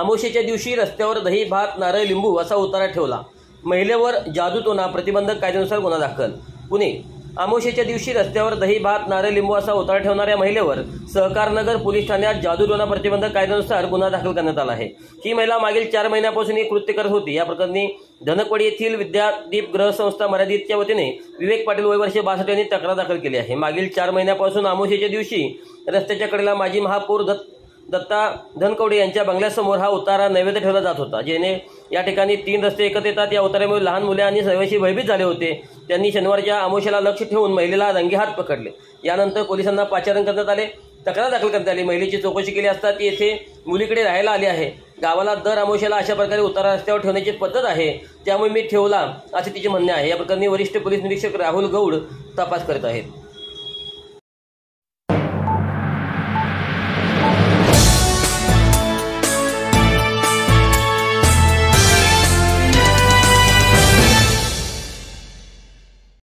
आमोशेच्या दिवशी रस्त्यावर दही भात नारळ लिंबू असा उतारा ठेवला, महिलेवर जादूटोणा प्रतिबंधक कायद्यानुसार गुन्हा दाखल. पुणे. आमोशेच्या दिवशी रस्त्यावर दही भात नारळ लिंबू असा उतारा ठेवणाऱ्या महिलेवर सहकारनगर पोलीस ठाण्यात जादूटोणा प्रतिबंधक कायद्यानुसार गुन्हा दाखल करण्यात आला आहे. ही महिला मागील 4 महिन्यापासून हे कृत्य करत होती. या प्रकरणी धनकवडी येथील विद्यादीप ग्रहसंस्था मर्यादितच्या वतीने विवेक पाटील वय वर्ष 62 यांनी तक्रार दाखल केली आहे. मागील 4 महिन्यापासून आमोशेच्या दिवशी रस्त्याच्या कडेला माजी महापौर दत्ता धनकवडे यांच्या बंगल्यासमोर हा उतारा नैवेद्य ठेवला जात होता, जेणे या ठिकाणी 3 रस्ते एकत्र येतात. या उतार्यामुळे लहान मुले आणि रहिवासी भयभीत झाले होते. त्यांनी शनिवारच्या आमोशेला लक्ष ठेवून महिलेला रंगेहात पकडले. यानंतर पोलिसांना पाचारण करण्यात आले, तक्रार दाखल करण्यात आली. महिलेची चौकशी केली असता ती येथे मुलीकडे राहायला आली आहे. गावाला दर आमोशेला अशा प्रकारे उतारा रस्त्यावर ठेवण्याची पद्धत आहे, त्यामुळे मी ठेवला असे तिचे म्हणणे आहे. या प्रकरणी वरिष्ठ पोलीस निरीक्षक राहुल गौड तपास करत आहेत.